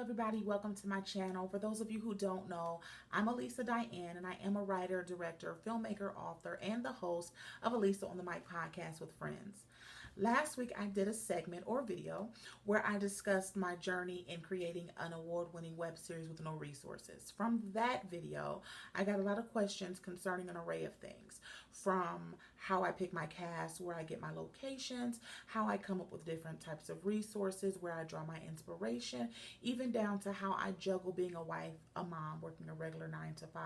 everybody, welcome to my channel. For those of you who don't know, I'm Alisa Diane, and I am a writer, director, filmmaker, author, and the host of Alisa on the Mic podcast with friends. Last week, I did a segment or video where I discussed my journey in creating an award-winning web series with no resources. From that video, I got a lot of questions concerning an array of things, from how I pick my cast, where I get my locations, how I come up with different types of resources, where I draw my inspiration, even down to how I juggle being a wife, a mom, working a regular 9 to 5,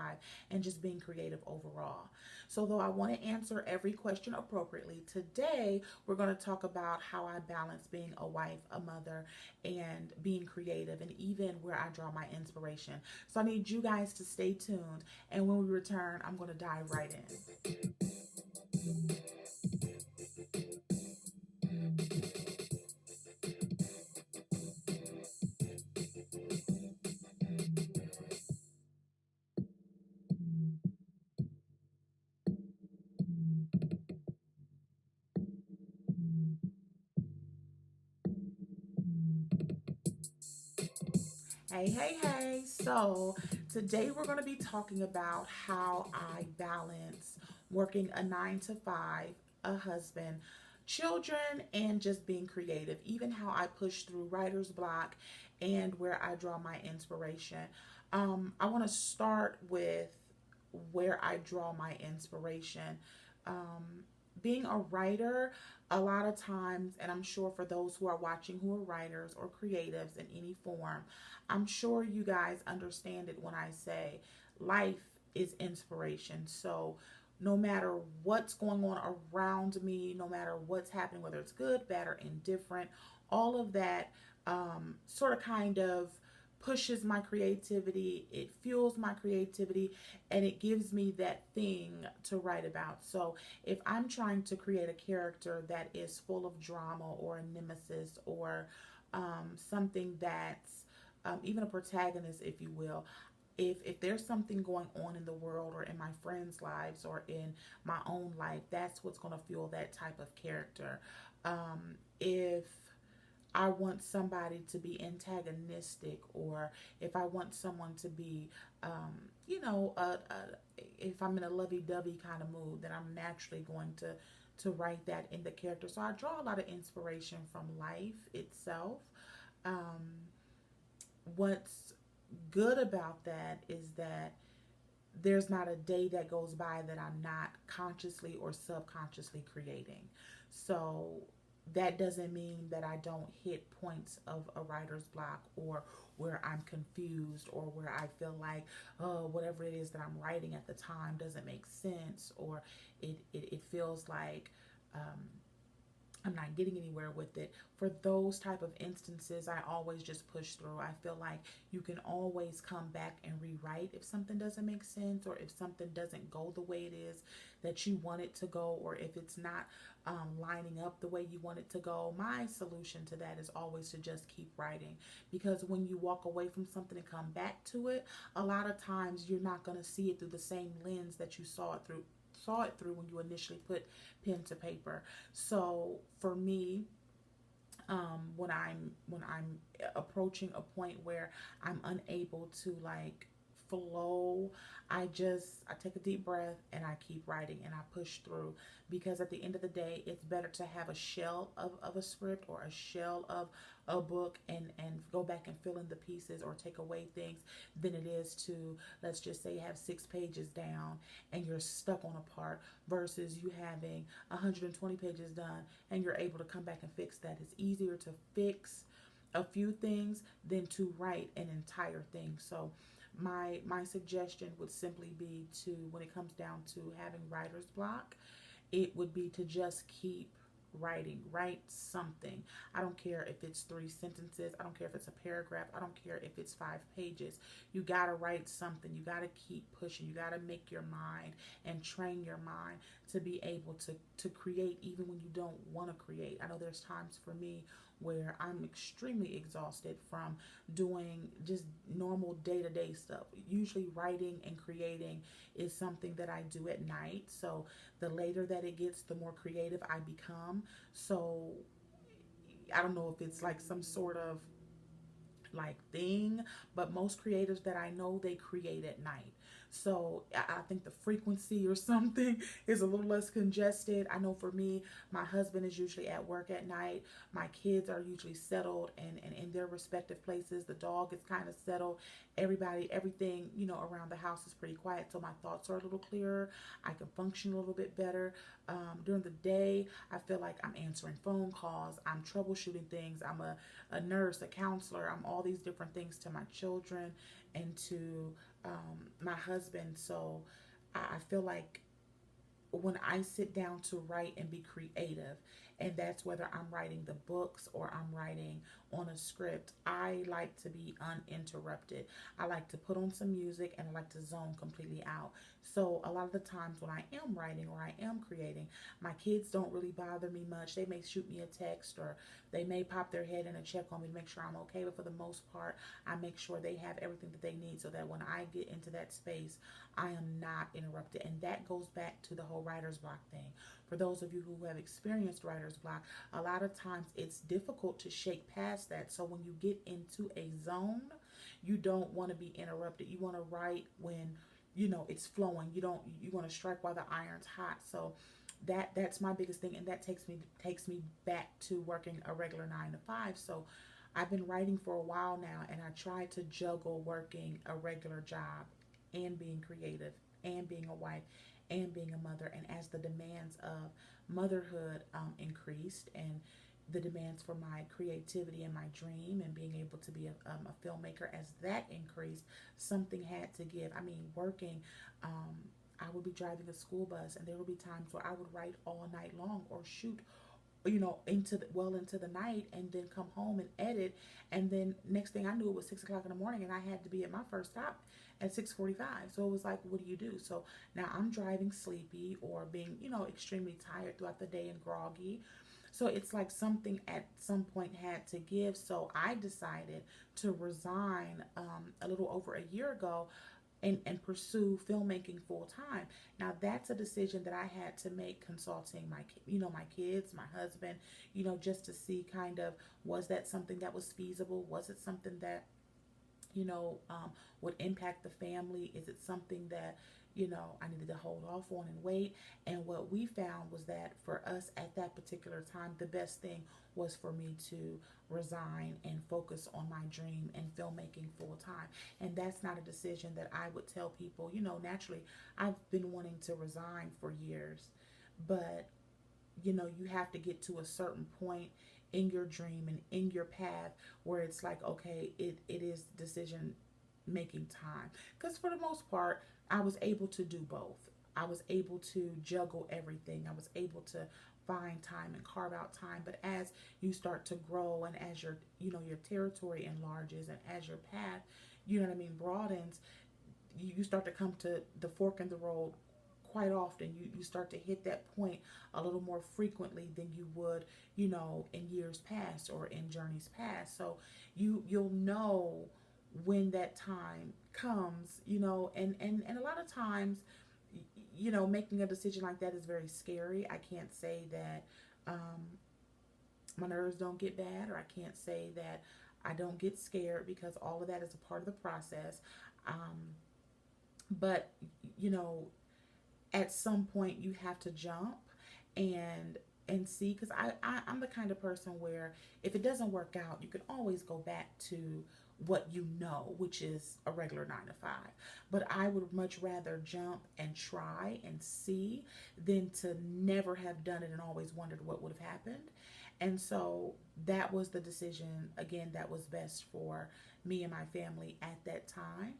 and just being creative overall. So though I want to answer every question appropriately, today we're going to talk about how I balance being a wife, a mother, and being creative, and even where I draw my inspiration. So I need you guys to stay tuned, and when we return, I'm going to dive right in. Hey, hey, hey. So, today we're going to be talking about how I balance working a 9 to 5, a husband, children, and just being creative, even how I push through writer's block and where I draw my inspiration. I want to start with where I draw my inspiration. Um, Being a writer, a lot of times, and I'm sure for those who are watching who are writers or creatives in any form, I'm sure you guys understand it when I say life is inspiration. So, no matter what's going on around me, no matter what's happening, whether it's good, bad, or indifferent, all of that sort of kind of pushes my creativity, it fuels my creativity, and it gives me that thing to write about. So if I'm trying to create a character that is full of drama or a nemesis or something that's even a protagonist, if you will, if there's something going on in the world or in my friends' lives or in my own life, that's what's going to fuel that type of character. If I want somebody to be antagonistic, or if I want someone to be, you know, if I'm in a lovey-dovey kind of mood, then I'm naturally going to write that in the character. So I draw a lot of inspiration from life itself. Um, what's good about that is that there's not a day that goes by that I'm not consciously or subconsciously creating. So that doesn't mean that I don't hit points of a writer's block, or where I'm confused, or where I feel like, oh, whatever it is that I'm writing at the time doesn't make sense, or it feels like I'm not getting anywhere with it. For those type of instances, I always just push through. I feel like you can always come back and rewrite if something doesn't make sense, or if something doesn't go the way it is that you want it to go, or if it's not lining up the way you want it to go. My solution to that is always to just keep writing, because when you walk away from something and come back to it, a lot of times you're not going to see it through the same lens that you saw it through when you initially put pen to paper. So for me, when I'm approaching a point where I'm unable to like flow, I take a deep breath and I keep writing and I push through, because at the end of the day, it's better to have a shell of a script or a shell of a book, and go back and fill in the pieces or take away things, than it is to, let's just say, have 6 pages down and you're stuck on a part, versus you having 120 pages done and you're able to come back and fix that. It's easier to fix a few things than to write an entire thing. So my suggestion would simply be to, when it comes down to having writer's block, it would be to just keep writing. Write something. I don't care if it's 3 sentences. I don't care if it's a paragraph. I don't care if it's 5 pages. You got to write something. You got to keep pushing. You got to make your mind and train your mind to be able to create even when you don't want to create. I know there's times for me where I'm extremely exhausted from doing just normal day-to-day stuff. Usually writing and creating is something that I do at night. So the later that it gets, the more creative I become. So I don't know if it's like some sort of like thing, but most creatives that I know, they create at night. So I think the frequency or something is a little less congested. I know for me, my husband is usually at work at night. My kids are usually settled and in their respective places. The dog is kind of settled. Everybody, everything, around the house is pretty quiet. So my thoughts are a little clearer. I can function a little bit better. During the day, I feel like I'm answering phone calls. I'm troubleshooting things. I'm a nurse, a counselor. I'm all these different things to my children and to my husband. So I feel like when I sit down to write and be creative, and that's whether I'm writing the books or I'm writing on a script, I like to be uninterrupted. I like to put on some music and I like to zone completely out. So a lot of the times when I am writing or I am creating, my kids don't really bother me much. They may shoot me a text or they may pop their head in and check on me to make sure I'm okay. But for the most part, I make sure they have everything that they need so that when I get into that space, I am not interrupted. And that goes back to the whole writer's block thing. For those of you who have experienced writer's block, a lot of times it's difficult to shake past that. So when you get into a zone, you don't want to be interrupted. You want to write when it's flowing. You want to strike while the iron's hot. So that's my biggest thing, and that takes me back to working a regular 9 to 5. So I've been writing for a while now, and I try to juggle working a regular job and being creative and being a wife and being a mother. And as the demands of motherhood increased, and the demands for my creativity and my dream and being able to be a filmmaker, as that increased, something had to give. I mean, working, I would be driving a school bus, and there would be times where I would write all night long or shoot into the night, and then come home and edit, and then next thing I knew, it was 6 o'clock in the morning and I had to be at my first stop at 6:45. So it was like, what do you do? So now I'm driving sleepy or being extremely tired throughout the day and groggy. So it's like something at some point had to give. So I decided to resign a little over a year ago and pursue filmmaking full time. Now that's a decision that I had to make, consulting my kids, my husband, just to see kind of, was that something that was feasible? Was it something that would impact the family? Is it something that I needed to hold off on and wait? And what we found was that for us at that particular time, the best thing was for me to resign and focus on my dream and filmmaking full time. And that's not a decision that I would tell people. Naturally, I've been wanting to resign for years, but you have to get to a certain point in your dream and in your path where it's like, okay, it is decision making time. Because for the most part, I was able to do both. I was able to juggle everything. I was able to find time and carve out time. But as you start to grow, and as your territory enlarges, and as your path, broadens, you start to come to the fork in the road quite often. You start to hit that point a little more frequently than you would, in years past or in journeys past. So you'll know when that time comes, and a lot of times, making a decision like that is very scary. I can't say that my nerves don't get bad, or I can't say that I don't get scared, because all of that is a part of the process. But at some point you have to jump and see, because I'm the kind of person where if it doesn't work out, you can always go back to what which is a regular 9 to 5. But I would much rather jump and try and see than to never have done it and always wondered what would have happened. And so that was the decision, again, that was best for me and my family at that time.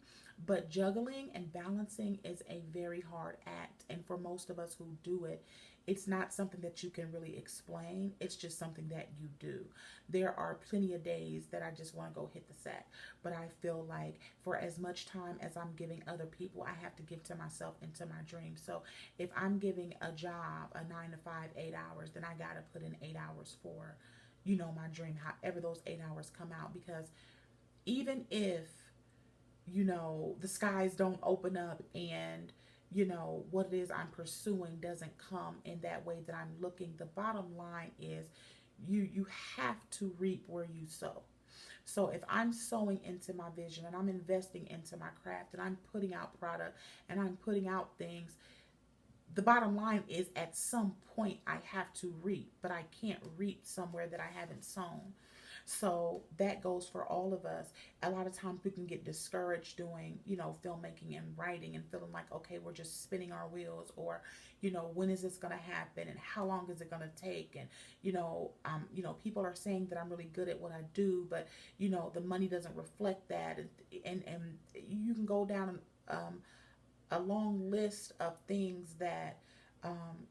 But juggling and balancing is a very hard act. And for most of us who do it, it's not something that you can really explain. It's just something that you do. There are plenty of days that I just want to go hit the set. But I feel like for as much time as I'm giving other people, I have to give to myself and to my dream. So if I'm giving a job, a 9 to 5, 8 hours, then I got to put in 8 hours for, my dream, however those 8 hours come out. Because even if, the skies don't open up and what it is I'm pursuing doesn't come in that way that I'm looking, the bottom line is you have to reap where you sow. So if I'm sewing into my vision and I'm investing into my craft and I'm putting out product and I'm putting out things, the bottom line is at some point I have to reap, but I can't reap somewhere that I haven't sown. So that goes for all of us. A lot of times we can get discouraged doing, filmmaking and writing and feeling like, okay, we're just spinning our wheels, or, when is this going to happen and how long is it going to take? And, people are saying that I'm really good at what I do, but, the money doesn't reflect that. And you can go down a long list of things that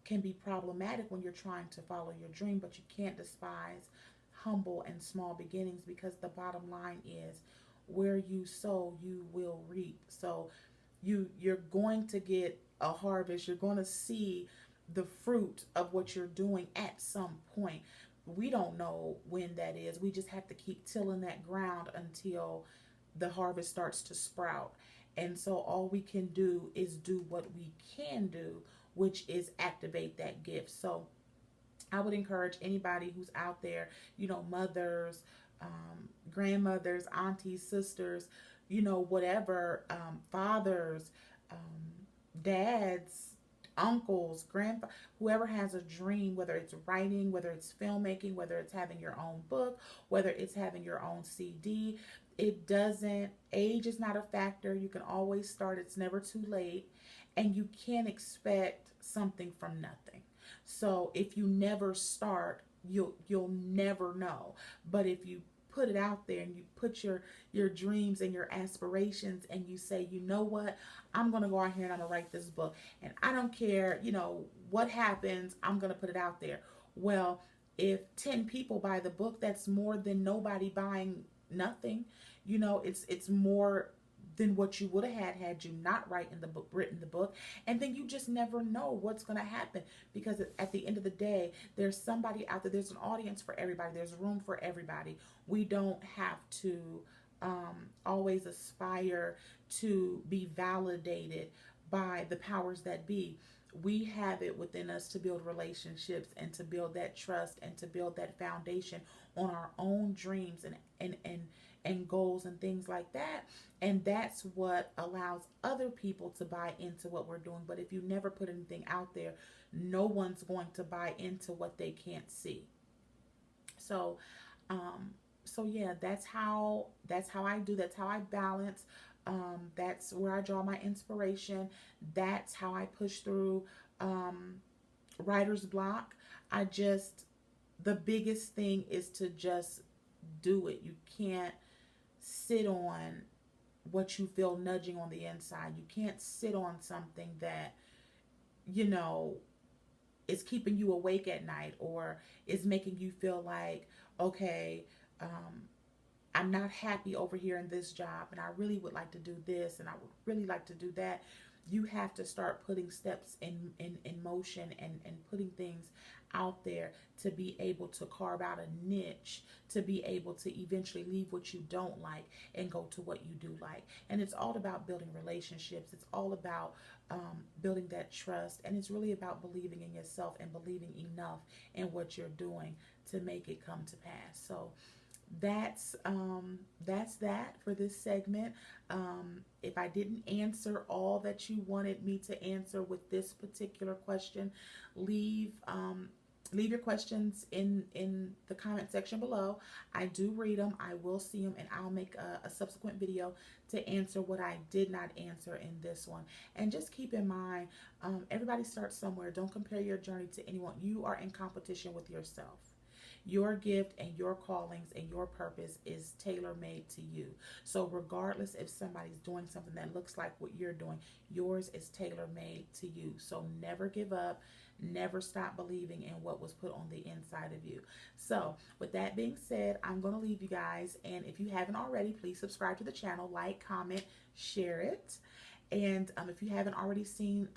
can be problematic when you're trying to follow your dream, but you can't despise humble and small beginnings, because the bottom line is where you sow, you will reap. So you're going to get a harvest. You're going to see the fruit of what you're doing at some point. We don't know when that is. We just have to keep tilling that ground until the harvest starts to sprout. And so all we can do is do what we can do, which is activate that gift. So I would encourage anybody who's out there, mothers, grandmothers, aunties, sisters, whatever, fathers, dads, uncles, grandpa, whoever has a dream, whether it's writing, whether it's filmmaking, whether it's having your own book, whether it's having your own CD. It doesn't, age is not a factor. You can always start. It's never too late. And you can't expect something from nothing. So if you never start, you'll never know. But if you put it out there and you put your dreams and your aspirations and you say, you know what, I'm going to go out here and I'm going to write this book, and I don't care, what happens, I'm going to put it out there. Well, if 10 people buy the book, that's more than nobody buying nothing. It's more than what you would have had you not written the book. And then you just never know what's going to happen, because at the end of the day, there's somebody out there. There's an audience for everybody. There's room for everybody. We don't have to always aspire to be validated by the powers that be. We have it within us to build relationships and to build that trust and to build that foundation on our own dreams and goals and things like that. And that's what allows other people to buy into what we're doing. But if you never put anything out there, no one's going to buy into what they can't see. So yeah, that's how I do. That's how I balance. That's where I draw my inspiration. That's how I push through writer's block. The biggest thing is to just do it. You can't sit on what you feel nudging on the inside. You can't sit on something that, is keeping you awake at night, or is making you feel like, okay, I'm not happy over here in this job, and I really would like to do this, and I would really like to do that. You have to start putting steps in motion and putting things out there to be able to carve out a niche, to be able to eventually leave what you don't like and go to what you do like. And it's all about building relationships. It's all about building that trust. And it's really about believing in yourself and believing enough in what you're doing to make it come to pass. So that's that for this segment. If I didn't answer all that you wanted me to answer with this particular question, leave your questions in the comment section below. I do read them. I will see them, and I'll make a subsequent video to answer what I did not answer in this one. And just keep in mind, everybody starts somewhere. Don't compare your journey to anyone. You are in competition with yourself. Your gift and your callings and your purpose is tailor-made to you. So regardless if somebody's doing something that looks like what you're doing, yours is tailor-made to you. So never give up. Never stop believing in what was put on the inside of you. So with that being said, I'm going to leave you guys. And if you haven't already, please subscribe to the channel, like, comment, share it. And if you haven't already seen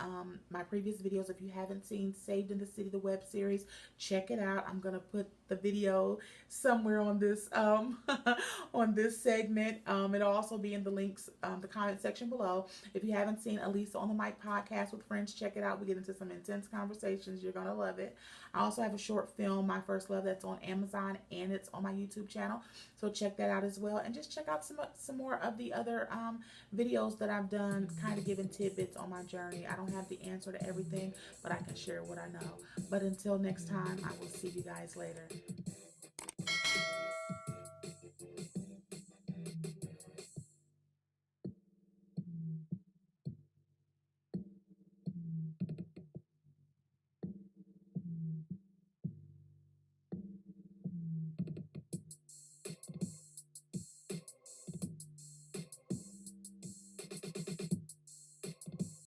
my previous videos, if you haven't seen Saved in the City, the web series, check it out. I'm going to put the video somewhere on this on this segment. It'll also be in the links, the comment section below. If you haven't seen Alisa on the Mic podcast with friends, check it out. We get into some intense conversations. You're gonna love it. I also have a short film, My First Love, that's on Amazon and it's on my YouTube channel. So check that out as well, and just check out some more of the other videos that I've done, kind of giving tidbits on my journey. I don't have the answer to everything, but I can share what I know. But until next time, I will see you guys later.